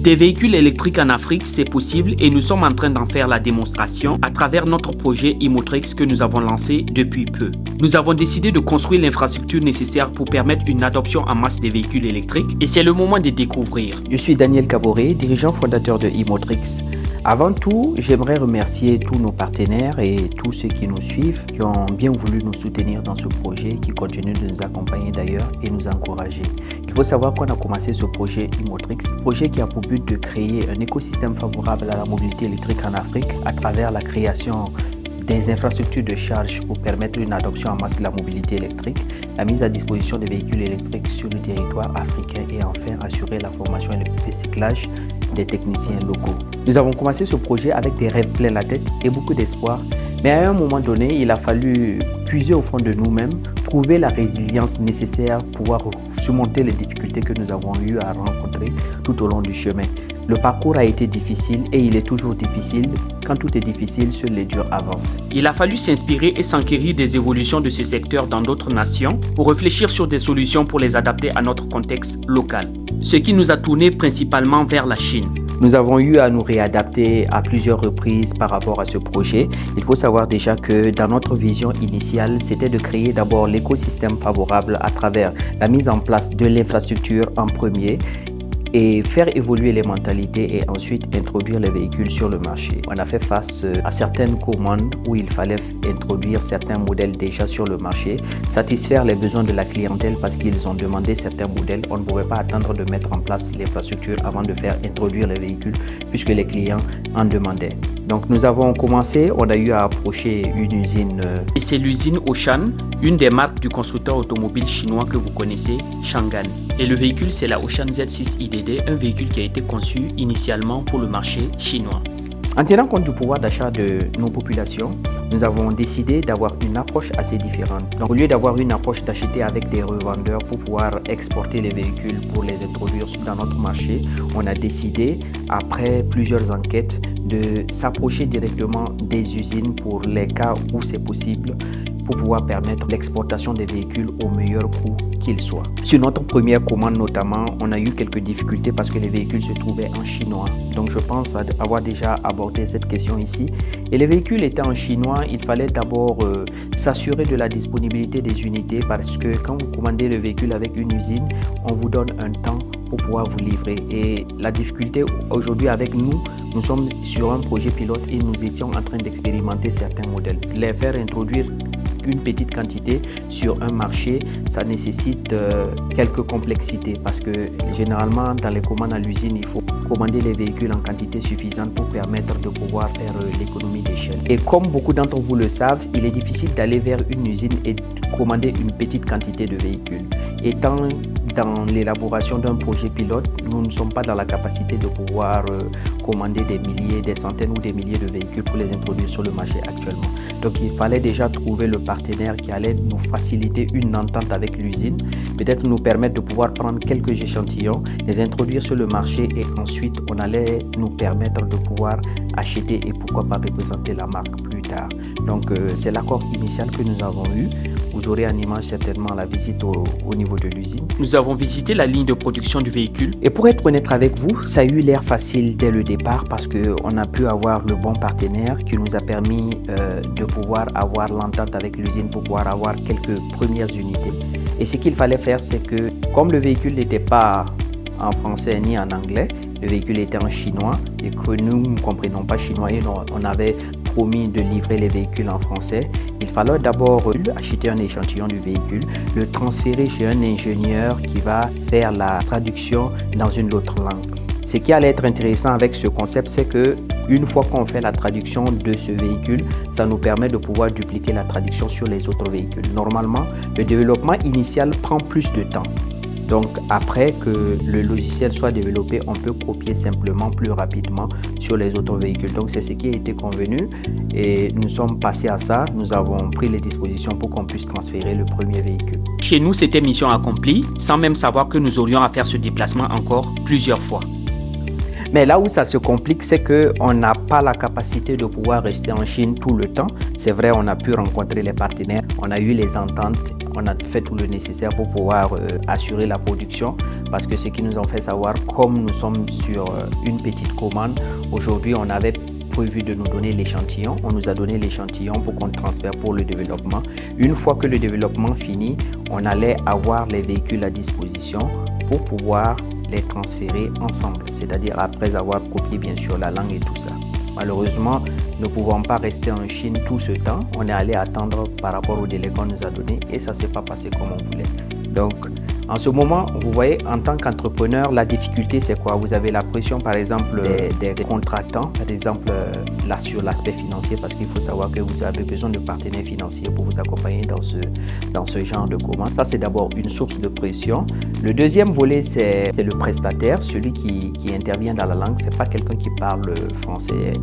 Des véhicules électriques en Afrique, c'est possible et nous sommes en train d'en faire la démonstration à travers notre projet Imotrix que nous avons lancé depuis peu. Nous avons décidé de construire l'infrastructure nécessaire pour permettre une adoption en masse des véhicules électriques et c'est le moment de découvrir. Je suis Daniel Kaboré, dirigeant fondateur de Imotrix. Avant tout, j'aimerais remercier tous nos partenaires et tous ceux qui nous suivent, qui ont bien voulu nous soutenir dans ce projet, qui continuent de nous accompagner d'ailleurs et nous encourager. Il faut savoir qu'on a commencé ce projet Imotrix, projet qui a pour but de créer un écosystème favorable à la mobilité électrique en Afrique à travers la création des infrastructures de charge pour permettre une adoption en masse de la mobilité électrique, la mise à disposition des véhicules électriques sur le territoire africain et enfin assurer la formation et le recyclage des techniciens locaux. Nous avons commencé ce projet avec des rêves plein la tête et beaucoup d'espoir, mais à un moment donné, il a fallu puiser au fond de nous-mêmes, trouver la résilience nécessaire pour pouvoir surmonter les difficultés que nous avons eu à rencontrer tout au long du chemin. Le parcours a été difficile et il est toujours difficile. Quand tout est difficile, seuls les durs avancent. Il a fallu s'inspirer et s'enquérir des évolutions de ce secteur dans d'autres nations pour réfléchir sur des solutions pour les adapter à notre contexte local. Ce qui nous a tourné principalement vers la Chine. Nous avons eu à nous réadapter à plusieurs reprises par rapport à ce projet. Il faut savoir déjà que dans notre vision initiale, c'était de créer d'abord l'écosystème favorable à travers la mise en place de l'infrastructure en premier et faire évoluer les mentalités et ensuite introduire les véhicules sur le marché. On a fait face à certaines commandes où il fallait introduire certains modèles déjà sur le marché, satisfaire les besoins de la clientèle parce qu'ils ont demandé certains modèles. On ne pouvait pas attendre de mettre en place l'infrastructure avant de faire introduire les véhicules puisque les clients en demandaient. Donc nous avons commencé, on a eu à approcher une usine. Et c'est l'usine Auchan, une des marques du constructeur automobile chinois que vous connaissez, Changan. Et le véhicule, c'est la Auchan Z6 IDD, un véhicule qui a été conçu initialement pour le marché chinois. En tenant compte du pouvoir d'achat de nos populations, nous avons décidé d'avoir une approche assez différente. Donc, au lieu d'avoir une approche d'acheter avec des revendeurs pour pouvoir exporter les véhicules pour les introduire dans notre marché, on a décidé, après plusieurs enquêtes, de s'approcher directement des usines pour les cas où c'est possible, pour pouvoir permettre l'exportation des véhicules au meilleur coût qu'ils soient. Sur notre première commande notamment, on a eu quelques difficultés parce que les véhicules se trouvaient en chinois. Donc je pense avoir déjà abordé cette question ici. Et les véhicules étant en chinois, il fallait d'abord s'assurer de la disponibilité des unités parce que quand vous commandez le véhicule avec une usine, on vous donne un temps pour pouvoir vous livrer. Et la difficulté aujourd'hui avec nous, nous sommes sur un projet pilote et nous étions en train d'expérimenter certains modèles. Les faire introduire une petite quantité sur un marché, ça nécessite quelques complexités parce que généralement dans les commandes à l'usine, il faut commander les véhicules en quantité suffisante pour permettre de pouvoir faire l'économie d'échelle. Et comme beaucoup d'entre vous le savent, il est difficile d'aller vers une usine et de commander une petite quantité de véhicules. Étant dans l'élaboration d'un projet pilote, nous ne sommes pas dans la capacité de pouvoir commander des milliers, des centaines ou des milliers de véhicules pour les introduire sur le marché actuellement. Donc il fallait déjà trouver le partenaire qui allait nous faciliter une entente avec l'usine, peut-être nous permettre de pouvoir prendre quelques échantillons, les introduire sur le marché et ensuite on allait nous permettre de pouvoir acheter et pourquoi pas représenter la marque plus tard. Donc c'est l'accord initial que nous avons eu. Vous aurez en image certainement la visite au niveau de l'usine. Nous avons visité la ligne de production du véhicule. Et pour être honnête avec vous, ça a eu l'air facile dès le départ parce qu'on a pu avoir le bon partenaire qui nous a permis de pouvoir avoir l'entente avec l'usine pour pouvoir avoir quelques premières unités. Et ce qu'il fallait faire, c'est que comme le véhicule n'était pas en français ni en anglais, le véhicule était en chinois et que nous ne comprenons pas chinois et on avait promis de livrer les véhicules en français. Il fallait d'abord acheter un échantillon du véhicule, le transférer chez un ingénieur qui va faire la traduction dans une autre langue. Ce qui allait être intéressant avec ce concept, c'est que une fois qu'on fait la traduction de ce véhicule, ça nous permet de pouvoir dupliquer la traduction sur les autres véhicules. Normalement, le développement initial prend plus de temps. Donc après que le logiciel soit développé, on peut copier simplement plus rapidement sur les autres véhicules. Donc c'est ce qui a été convenu et nous sommes passés à ça. Nous avons pris les dispositions pour qu'on puisse transférer le premier véhicule. Chez nous, c'était mission accomplie, sans même savoir que nous aurions à faire ce déplacement encore plusieurs fois. Mais là où ça se complique, c'est qu'on n'a pas la capacité de pouvoir rester en Chine tout le temps. C'est vrai, on a pu rencontrer les partenaires, on a eu les ententes, on a fait tout le nécessaire pour pouvoir assurer la production. Parce que ce qui nous ont fait savoir, comme nous sommes sur une petite commande, aujourd'hui on avait prévu de nous donner l'échantillon. On nous a donné l'échantillon pour qu'on transfère pour le développement. Une fois que le développement finit, on allait avoir les véhicules à disposition pour pouvoir les transférer ensemble, c'est-à-dire après avoir copié bien sûr la langue et tout ça. Malheureusement, nous ne pouvons pas rester en Chine tout ce temps. On est allé attendre par rapport au délai qu'on nous a donné et ça ne s'est pas passé comme on voulait. Donc, en ce moment, vous voyez, en tant qu'entrepreneur, la difficulté, c'est quoi? Vous avez la pression, par exemple, des contractants, par exemple, là, sur l'aspect financier, parce qu'il faut savoir que vous avez besoin de partenaires financiers pour vous accompagner dans ce genre de commande. Ça, c'est d'abord une source de pression. Le deuxième volet, c'est le prestataire, celui qui intervient dans la langue. Ce n'est pas quelqu'un qui parle français,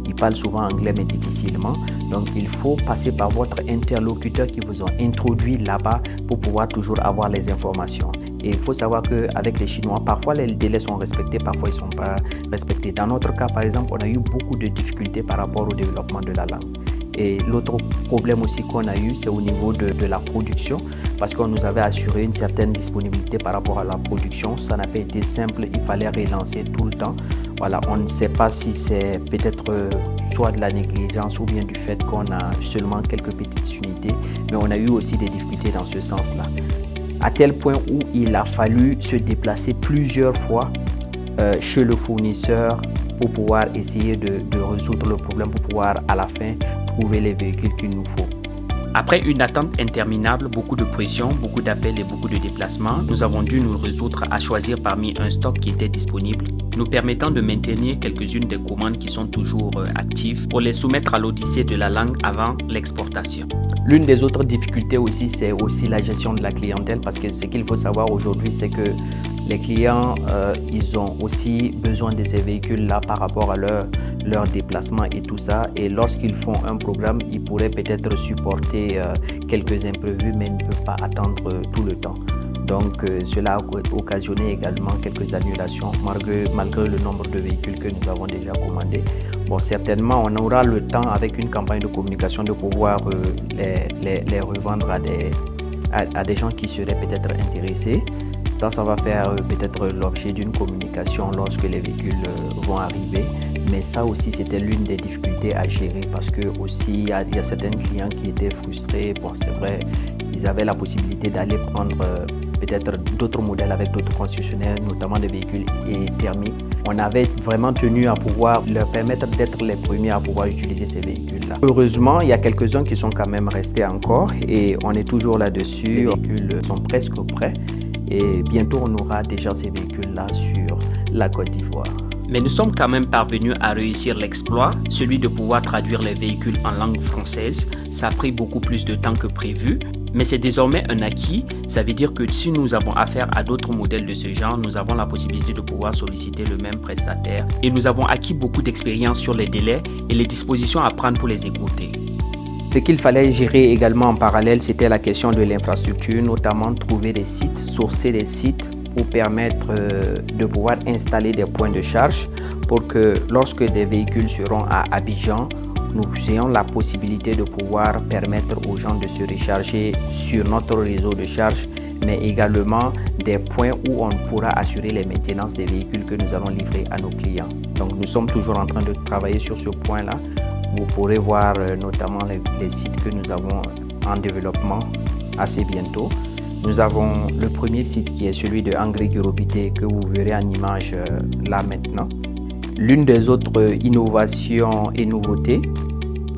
il parle souvent anglais, mais difficilement. Donc, il faut passer par votre interlocuteur qui vous a introduit là-bas pour pouvoir toujours avoir les informations. Et il faut savoir qu'avec les Chinois, parfois les délais sont respectés, parfois ils ne sont pas respectés. Dans notre cas, par exemple, on a eu beaucoup de difficultés par rapport au développement de la langue. Et l'autre problème aussi qu'on a eu, c'est au niveau de la production, parce qu'on nous avait assuré une certaine disponibilité par rapport à la production. Ça n'a pas été simple, il fallait relancer tout le temps. Voilà, on ne sait pas si c'est peut-être soit de la négligence ou bien du fait qu'on a seulement quelques petites unités, mais on a eu aussi des difficultés dans ce sens-là. À tel point où il a fallu se déplacer plusieurs fois chez le fournisseur pour pouvoir essayer de résoudre le problème, pour pouvoir à la fin trouver les véhicules qu'il nous faut. Après une attente interminable, beaucoup de pression, beaucoup d'appels et beaucoup de déplacements, nous avons dû nous résoudre à choisir parmi un stock qui était disponible, nous permettant de maintenir quelques-unes des commandes qui sont toujours actives pour les soumettre à l'odyssée de la langue avant l'exportation. L'une des autres difficultés aussi, c'est aussi la gestion de la clientèle, parce que ce qu'il faut savoir aujourd'hui, c'est que les clients, ils ont aussi besoin de ces véhicules-là par rapport à leur déplacement et tout ça. Et lorsqu'ils font un programme, ils pourraient peut-être supporter quelques imprévus, mais ils ne peuvent pas attendre tout le temps. Donc, cela a occasionné également quelques annulations, malgré le nombre de véhicules que nous avons déjà commandés. Bon, certainement, on aura le temps, avec une campagne de communication, de pouvoir les revendre à des gens qui seraient peut-être intéressés. Ça va faire peut-être l'objet d'une communication lorsque les véhicules vont arriver. Mais ça aussi, c'était l'une des difficultés à gérer, parce que aussi il y a certains clients qui étaient frustrés. Bon, c'est vrai, ils avaient la possibilité d'aller prendre peut-être d'autres modèles avec d'autres concessionnaires, notamment des véhicules thermiques. On avait vraiment tenu à pouvoir leur permettre d'être les premiers à pouvoir utiliser ces véhicules-là. Heureusement, il y a quelques-uns qui sont quand même restés encore et on est toujours là-dessus. Les véhicules sont presque prêts et bientôt on aura déjà ces véhicules-là sur la Côte d'Ivoire. Mais nous sommes quand même parvenus à réussir l'exploit, celui de pouvoir traduire les véhicules en langue française. Ça a pris beaucoup plus de temps que prévu, mais c'est désormais un acquis. Ça veut dire que si nous avons affaire à d'autres modèles de ce genre, nous avons la possibilité de pouvoir solliciter le même prestataire et nous avons acquis beaucoup d'expérience sur les délais et les dispositions à prendre pour les écouter. Ce qu'il fallait gérer également en parallèle, c'était la question de l'infrastructure, notamment trouver des sites, sourcer des sites pour permettre de pouvoir installer des points de charge pour que lorsque des véhicules seront à Abidjan, nous ayons la possibilité de pouvoir permettre aux gens de se recharger sur notre réseau de charge, mais également des points où on pourra assurer les maintenances des véhicules que nous allons livrer à nos clients. Donc nous sommes toujours en train de travailler sur ce point-là. Vous pourrez voir notamment les sites que nous avons en développement assez bientôt. Nous avons le premier site qui est celui de Angré-Gurobité que vous verrez en image là maintenant. L'une des autres innovations et nouveautés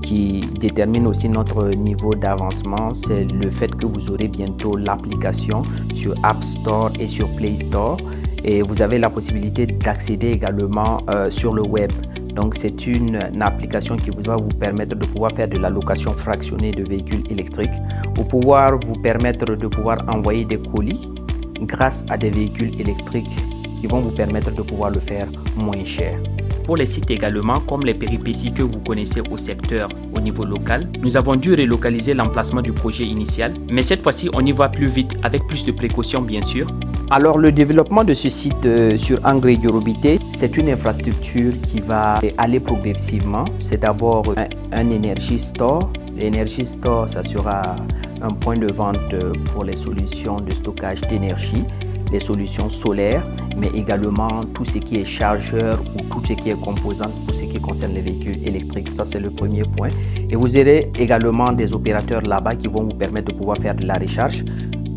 qui détermine aussi notre niveau d'avancement, c'est le fait que vous aurez bientôt l'application sur App Store et sur Play Store. Et vous avez la possibilité d'accéder également sur le web. Donc c'est une application qui va vous permettre de pouvoir faire de la location fractionnée de véhicules électriques, ou pouvoir vous permettre de pouvoir envoyer des colis grâce à des véhicules électriques qui vont vous permettre de pouvoir le faire moins cher. Pour les sites également, comme les péripéties que vous connaissez au secteur au niveau local, nous avons dû relocaliser l'emplacement du projet initial, mais cette fois-ci on y va plus vite avec plus de précautions bien sûr. Alors le développement de ce site sur Angré Yorobité, c'est une infrastructure qui va aller progressivement. C'est d'abord un Energy Store. L'Energy Store, ça sera un point de vente pour les solutions de stockage d'énergie, les solutions solaires, mais également tout ce qui est chargeur ou tout ce qui est composant pour ce qui concerne les véhicules électriques. Ça, c'est le premier point. Et vous aurez également des opérateurs là-bas qui vont vous permettre de pouvoir faire de la recharge.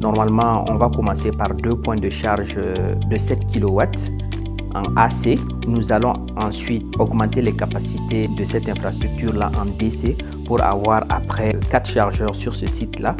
Normalement, on va commencer par 2 points de charge de 7 kW en AC. Nous allons ensuite augmenter les capacités de cette infrastructure-là en DC pour avoir après 4 chargeurs sur ce site-là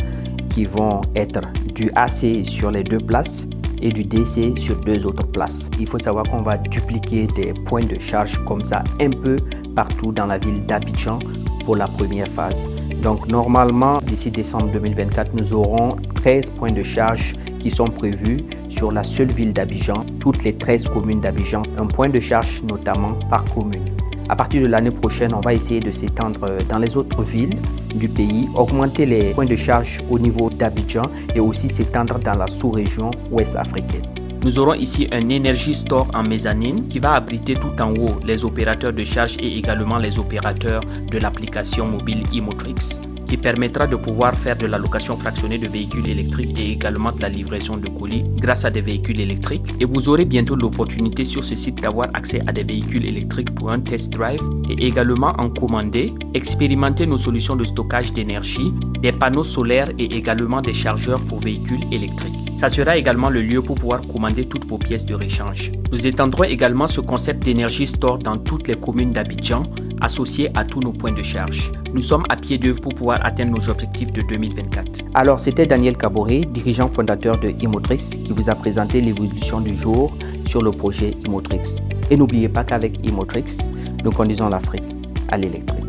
qui vont être du AC sur les 2 places et du DC sur 2 autres places. Il faut savoir qu'on va dupliquer des points de charge comme ça un peu partout dans la ville d'Abidjan pour la première phase. Donc normalement, d'ici décembre 2024, nous aurons 13 points de charge qui sont prévus sur la seule ville d'Abidjan, toutes les 13 communes d'Abidjan, un point de charge notamment par commune. À partir de l'année prochaine, on va essayer de s'étendre dans les autres villes du pays, augmenter les points de charge au niveau d'Abidjan et aussi s'étendre dans la sous-région ouest africaine. Nous aurons ici un Energy Store en mezzanine qui va abriter tout en haut les opérateurs de charge et également les opérateurs de l'application mobile Imotrix, qui permettra de pouvoir faire de la location fractionnée de véhicules électriques et également de la livraison de colis grâce à des véhicules électriques. Et vous aurez bientôt l'opportunité sur ce site d'avoir accès à des véhicules électriques pour un test drive et également en commander, expérimenter nos solutions de stockage d'énergie, des panneaux solaires et également des chargeurs pour véhicules électriques. Ça sera également le lieu pour pouvoir commander toutes vos pièces de rechange. Nous étendrons également ce concept d'Energy Store dans toutes les communes d'Abidjan, associé à tous nos points de charge. Nous sommes à pied d'œuvre pour pouvoir atteindre nos objectifs de 2024. Alors, c'était Daniel Kaboré, dirigeant fondateur de Imotrix, qui vous a présenté l'évolution du jour sur le projet Imotrix. Et n'oubliez pas qu'avec Imotrix, nous conduisons l'Afrique à l'électrique.